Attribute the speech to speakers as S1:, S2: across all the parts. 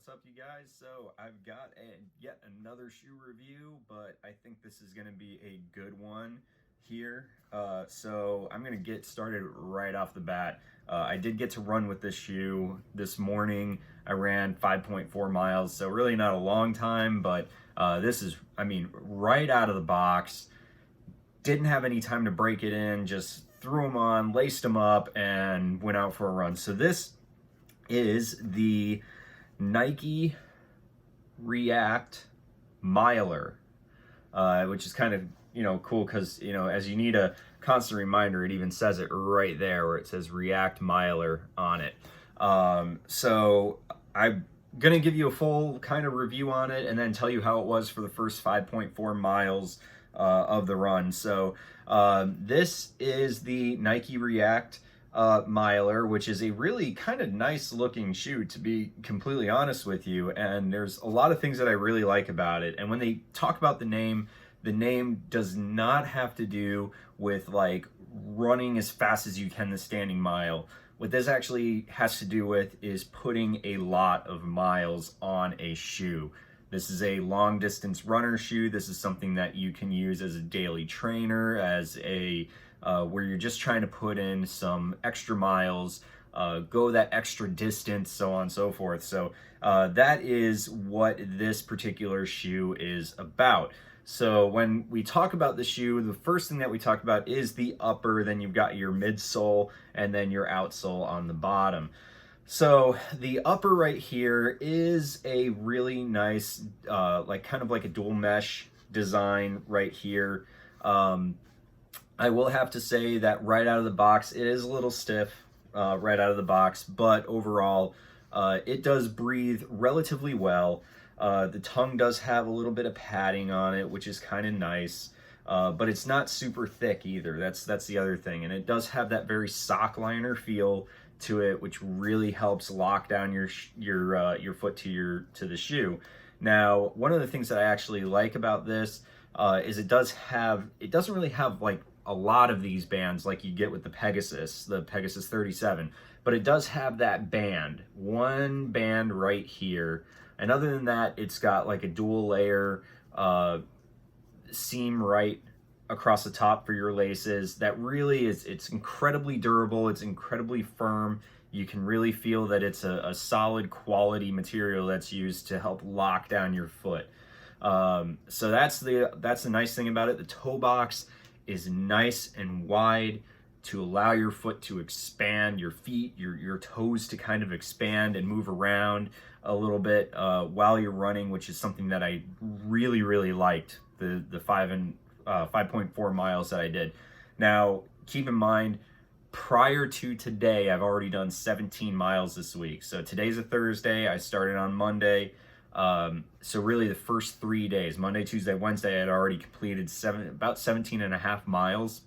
S1: What's up, you guys? So I've got yet another shoe review, but I think this is going to be a good one here. So I'm going to get started right off the bat. I did get to run with this shoe this morning. I ran 5.4 miles, so really not a long time, but this is, right out of the box. Didn't have any time to break it in, just threw them on, laced them up, and went out for a run. So this is the Nike React Miler, which is kind of cool because as you need a constant reminder, it even says it right there where it says React Miler on it. So I'm gonna give you a full kind of review on it and then tell you how it was for the first 5.4 miles of the run. So this is the Nike React Miler, which is a really kind of nice looking shoe, to be completely honest with you. And there's a lot of things that I really like about it. And when they talk about the name does not have to do with like running as fast as you can the standing mile. What this actually has to do with is putting a lot of miles on a shoe. This is a long distance runner shoe. This is something that you can use as a daily trainer, as a where you're just trying to put in some extra miles, go that extra distance, so on and so forth. So that is what this particular shoe is about. So when we talk about the shoe, the first thing that we talk about is the upper, then you've got your midsole, and then your outsole on the bottom. So the upper right here is a really nice, kind of like a dual mesh design right here. I will have to say that right out of the box, it is a little stiff right out of the box, but overall, it does breathe relatively well. The tongue does have a little bit of padding on it, which is kind of nice, but it's not super thick either. That's the other thing, and it does have that very sock liner feel to it, which really helps lock down your foot to the shoe. Now, one of the things that I actually like about this is it doesn't really have like a lot of these bands like you get with the Pegasus 37, but it does have that band, one band right here. And other than that, it's got like a dual layer seam right across the top for your laces. That really it's incredibly durable, it's incredibly firm. You can really feel that it's a solid quality material that's used to help lock down your foot. So that's the nice thing about it. The toe box is nice and wide to allow your foot to expand, your feet, your toes to kind of expand and move around a little bit while you're running, which is something that I really, really liked, the 5.4 miles that I did. Now, keep in mind, prior to today, I've already done 17 miles this week. So today's a Thursday. I started on Monday. So really the first 3 days, Monday, Tuesday, Wednesday, I had already completed about 17 and a half miles.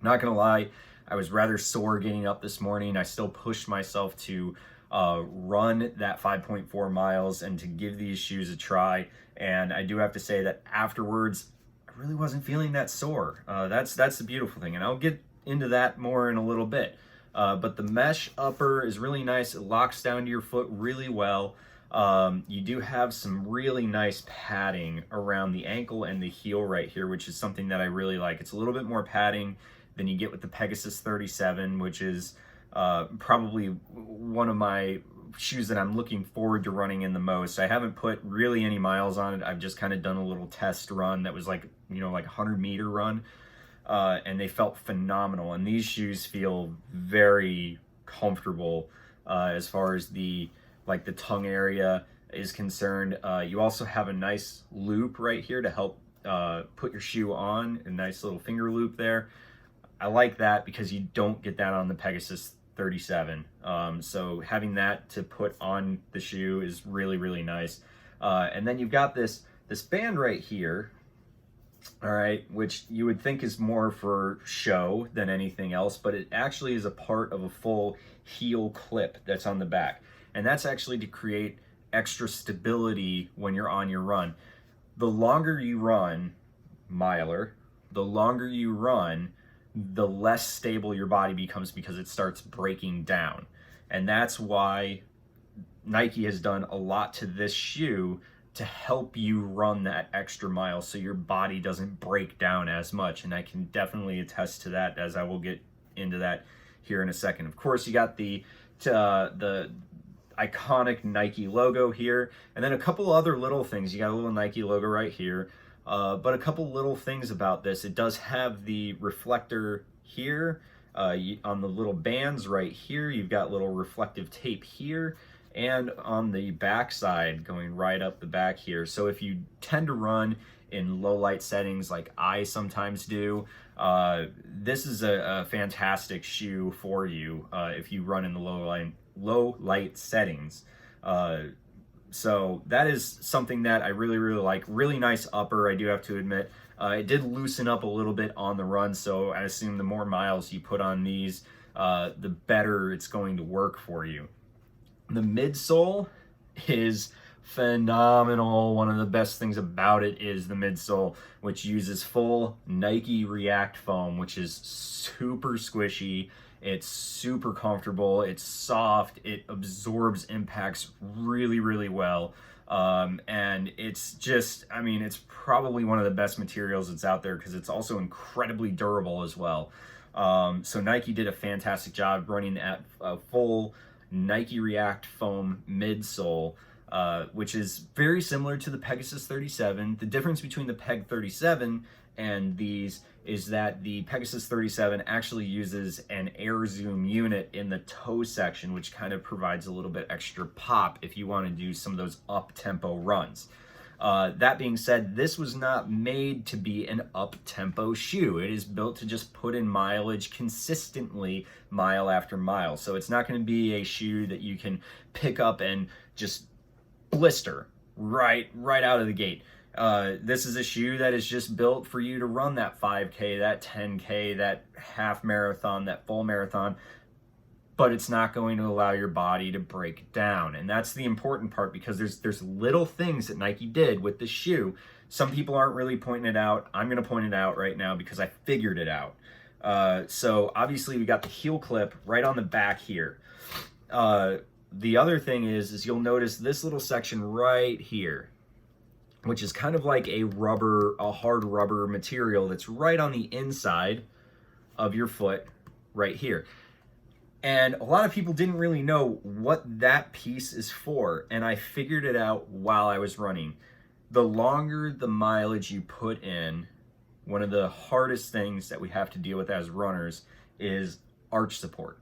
S1: Not gonna lie, I was rather sore getting up this morning. I still pushed myself to run that 5.4 miles and to give these shoes a try. And I do have to say that afterwards, I really wasn't feeling that sore. That's the beautiful thing, and I'll get into that more in a little bit. But the mesh upper is really nice. It locks down to your foot really well. You do have some really nice padding around the ankle and the heel right here, which is something that I really like. It's a little bit more padding than you get with the Pegasus 37, which is probably one of my shoes that I'm looking forward to running in the most. I haven't put really any miles on it. I've just kind of done a little test run that was like a 100-meter run, and they felt phenomenal. And these shoes feel very comfortable as far as the tongue area is concerned. You also have a nice loop right here to help put your shoe on, a nice little finger loop there. I like that because you don't get that on the Pegasus 37. So having that to put on the shoe is really, really nice. And then you've got this band right here, all right, which you would think is more for show than anything else, but it actually is a part of a full heel clip that's on the back. And that's actually to create extra stability when you're on your run. The longer you run, miler, the longer you run, the less stable your body becomes because it starts breaking down. And that's why Nike has done a lot to this shoe to help you run that extra mile so your body doesn't break down as much. And I can definitely attest to that, as I will get into that here in a second. Of course, you got the iconic Nike logo here, and then a couple other little things. You got a little Nike logo right here, but a couple little things about this. It does have the reflector here on the little bands right here. You've got little reflective tape here, and on the back side going right up the back here. So if you tend to run in low light settings like I sometimes do, this is a fantastic shoe for you if you run in the low light settings. So that is something that I really like. Really nice upper, I do have to admit. It did loosen up a little bit on the run, so I assume the more miles you put on these, the better it's going to work for you. The midsole is phenomenal. One of the best things about it is the midsole, which uses full Nike React foam, which is super squishy. It's super comfortable. It's soft. It absorbs impacts really well. And it's just, I mean, it's probably one of the best materials that's out there because it's also incredibly durable as well. So Nike did a fantastic job running at a full Nike React foam midsole, which is very similar to the Pegasus 37. The difference between the Peg 37 and these is that the Pegasus 37 actually uses an air zoom unit in the toe section, which kind of provides a little bit extra pop if you want to do some of those up-tempo runs. That being said, this was not made to be an up-tempo shoe. It is built to just put in mileage consistently, mile after mile. So it's not going to be a shoe that you can pick up and just blister right out of the gate. This is a shoe that is just built for you to run that 5K, that 10K, that half marathon, that full marathon, but it's not going to allow your body to break down. And that's the important part, because there's little things that Nike did with the shoe. Some people aren't really pointing it out. I'm going to point it out right now because I figured it out. So obviously we got the heel clip right on the back here. The other thing is you'll notice this little section right here, which is kind of like a hard rubber material that's right on the inside of your foot right here. And a lot of people didn't really know what that piece is for, and I figured it out while I was running. The longer the mileage you put in, one of the hardest things that we have to deal with as runners is arch support.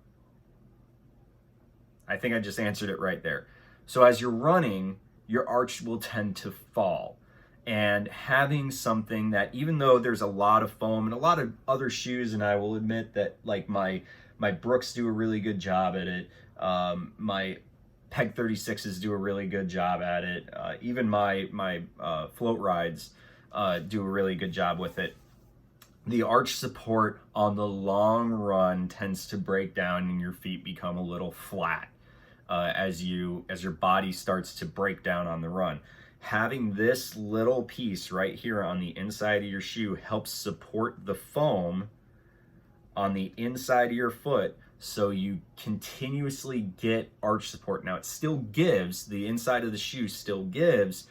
S1: I think I just answered it right there. So as you're running, your arch will tend to fall. And having something that, even though there's a lot of foam and a lot of other shoes, and I will admit that like my Brooks do a really good job at it, my Peg 36s do a really good job at it, even my float rides do a really good job with it. The arch support on the long run tends to break down and your feet become a little flat as your body starts to break down on the run. Having this little piece right here on the inside of your shoe helps support the foam on the inside of your foot, so you continuously get arch support. Now it still gives, the inside of the shoe still gives,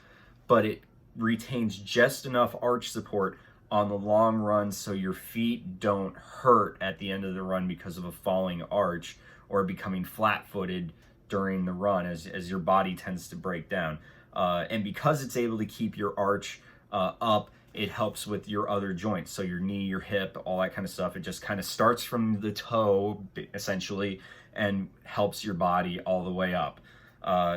S1: but it retains just enough arch support on the long run so your feet don't hurt at the end of the run because of a falling arch or becoming flat-footed during the run as your body tends to break down. And because it's able to keep your arch up, it helps with your other joints. So your knee, your hip, all that kind of stuff. It just kind of starts from the toe, essentially, and helps your body all the way up.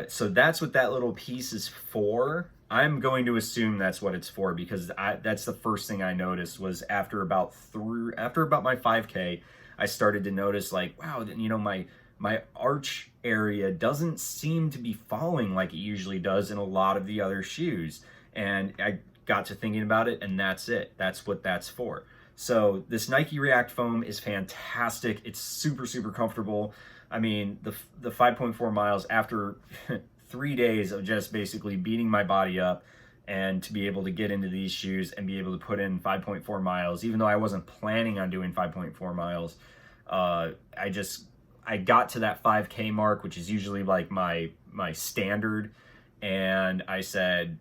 S1: So that's what that little piece is for. I'm going to assume that's what it's for, because that's the first thing I noticed was after about my 5K, I started to notice, like, wow, you know, my arch area doesn't seem to be falling like it usually does in a lot of the other shoes. And I got to thinking about it, and that's it. That's what that's for. So this Nike React foam is fantastic. It's super comfortable. I mean, the 5.4 miles after 3 days of just basically beating my body up, and to be able to get into these shoes and be able to put in 5.4 miles, even though I wasn't planning on doing 5.4 miles, I just I got to that 5K mark, which is usually like my standard, and I said,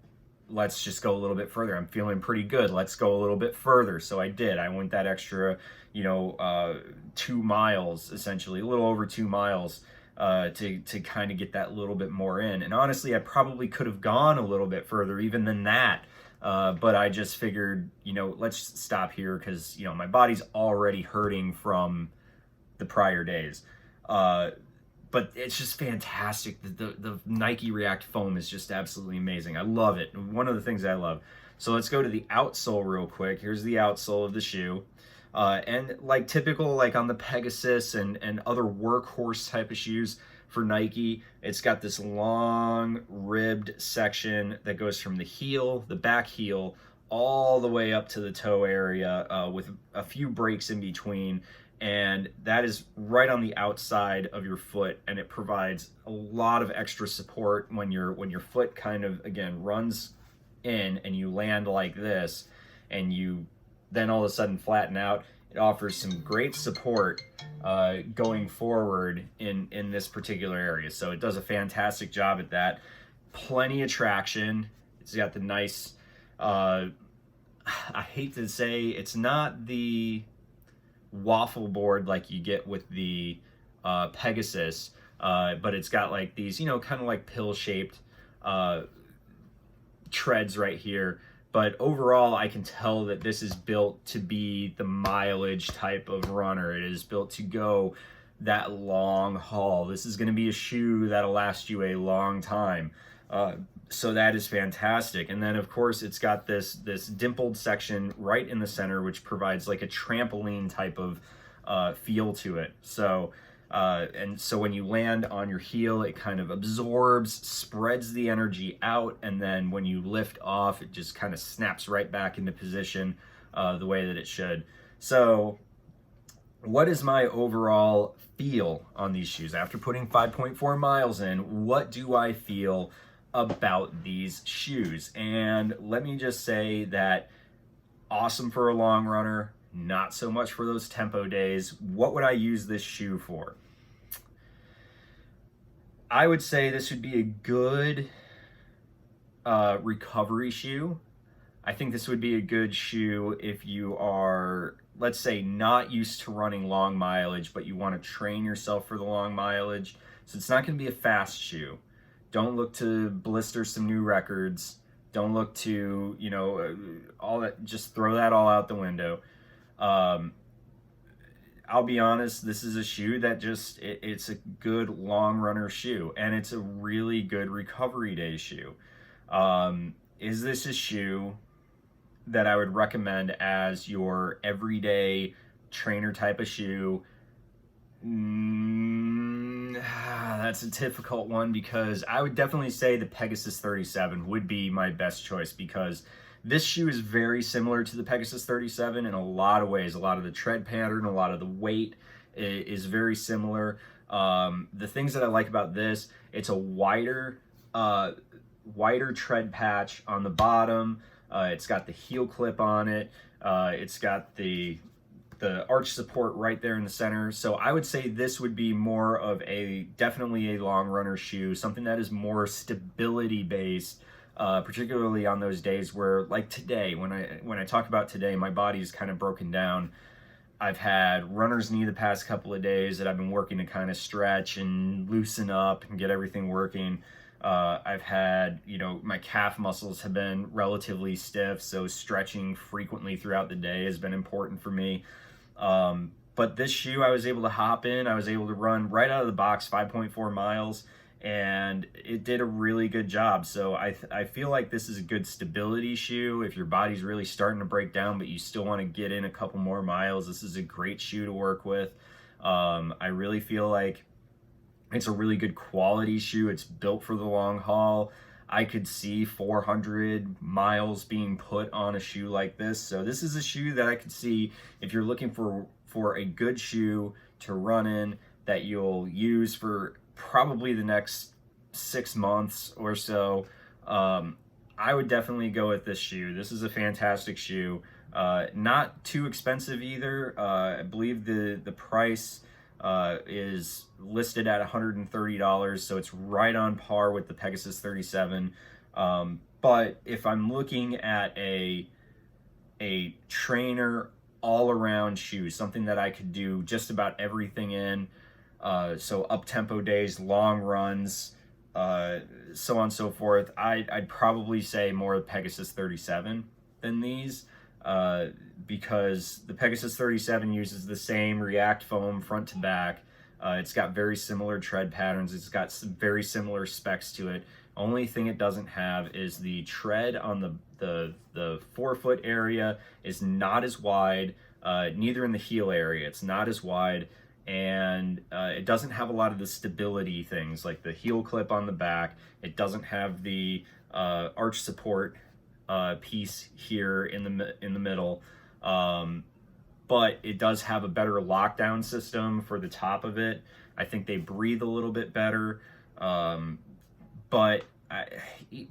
S1: let's just go a little bit further. I'm feeling pretty good. Let's go a little bit further. So I did. I went that extra, 2 miles, essentially, a little over 2 miles, to kind of get that little bit more in. And honestly, I probably could have gone a little bit further even than that. But I just figured, let's stop here because, my body's already hurting from the prior days. But it's just fantastic. The Nike React foam is just absolutely amazing. I love it. One of the things I love. So let's go to the outsole real quick. Here's the outsole of the shoe. And like typical, like on the Pegasus and other workhorse type of shoes for Nike, it's got this long ribbed section that goes from the heel, the back heel, all the way up to the toe area, with a few breaks in between. And that is right on the outside of your foot, and it provides a lot of extra support when your foot kind of, again, runs in and you land like this, and you then all of a sudden flatten out. It offers some great support going forward in this particular area. So it does a fantastic job at that. Plenty of traction. It's got the nice, I hate to say, it's not the waffle board like you get with the Pegasus, but it's got like these, kind of like pill shaped treads right here. But overall, I can tell that this is built to be the mileage type of runner. It is built to go that long haul. This is going to be a shoe that'll last you a long time. So that is fantastic. And then of course it's got this dimpled section right in the center, which provides like a trampoline type of feel to it. So and so when you land on your heel, it kind of absorbs, spreads the energy out, and then when you lift off, it just kind of snaps right back into position the way that it should. So what is my overall feel on these shoes? After putting 5.4 miles in, what do I feel about these shoes? And let me just say that awesome for a long runner, not so much for those tempo days. What would I use this shoe for? I would say this would be a good recovery shoe. I think this would be a good shoe if you are, let's say, not used to running long mileage, but you want to train yourself for the long mileage. So it's not going to be a fast shoe. Don't look to blister some new records. Don't look to, all that, just throw that all out the window. I'll be honest, this is a shoe that just, it's a good long runner shoe, and it's a really good recovery day shoe. Is this a shoe that I would recommend as your everyday trainer type of shoe? That's a difficult one, because I would definitely say the Pegasus 37 would be my best choice, because this shoe is very similar to the Pegasus 37 in a lot of ways. A lot of the tread pattern, a lot of the weight is very similar. The things that I like about this, it's a wider tread patch on the bottom. It's got the heel clip on it. It's got the arch support right there in the center. So I would say this would be more of definitely a long runner shoe, something that is more stability based, particularly on those days where, like today, when I talk about today, my body is kind of broken down. I've had runner's knee the past couple of days that I've been working to kind of stretch and loosen up and get everything working. I've had, my calf muscles have been relatively stiff, so stretching frequently throughout the day has been important for me. But this shoe, I was able to hop in. I was able to run right out of the box 5.4 miles, and it did a really good job. So I feel like this is a good stability shoe. If your body's really starting to break down, but you still want to get in a couple more miles, this is a great shoe to work with. I really feel like it's a really good quality shoe. It's built for the long haul. I could see 400 miles being put on a shoe like this. So this is a shoe that I could see if you're looking for a good shoe to run in that you'll use for probably the next 6 months or so. I would definitely go with this shoe. This is a fantastic shoe. Not too expensive either. I believe the price is listed at $130, so it's right on par with the Pegasus 37. But if I'm looking at a trainer all-around shoe, something that I could do just about everything in, so up-tempo days, long runs, so on and so forth, I'd probably say more Pegasus 37 than these, because the Pegasus 37 uses the same React foam front to back. It's got very similar tread patterns. It's got some very similar specs to it. Only thing it doesn't have is the tread on the forefoot area is not as wide, neither in the heel area. It's not as wide, and it doesn't have a lot of the stability things like the heel clip on the back. It doesn't have the arch support piece here in the middle, but it does have a better lockdown system for the top of it. I think they breathe a little bit better, but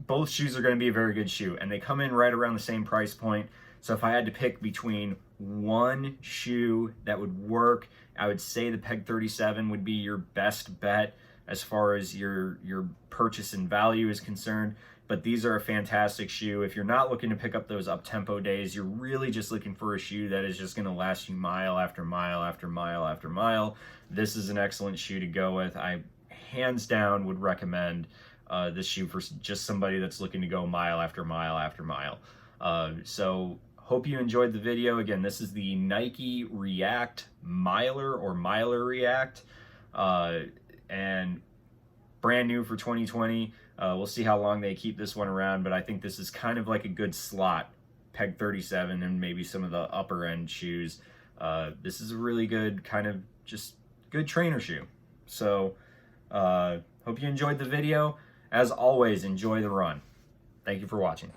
S1: both shoes are going to be a very good shoe, and they come in right around the same price point. So if I had to pick between one shoe that would work, I would say the Peg 37 would be your best bet as far as your purchase and value is concerned. But these are a fantastic shoe. If you're not looking to pick up those up-tempo days, you're really just looking for a shoe that is just going to last you mile after mile after mile after mile. This is an excellent shoe to go with. I hands down would recommend this shoe for just somebody that's looking to go mile after mile after mile. So hope you enjoyed the video. Again, this is the Nike React Miler or Miler React, and brand new for 2020. We'll see how long they keep this one around, but I think this is kind of like a good slot Peg 37 and maybe some of the upper end shoes. This is a really good kind of just good trainer shoe. So hope you enjoyed the video. As always, enjoy the run. Thank you for watching.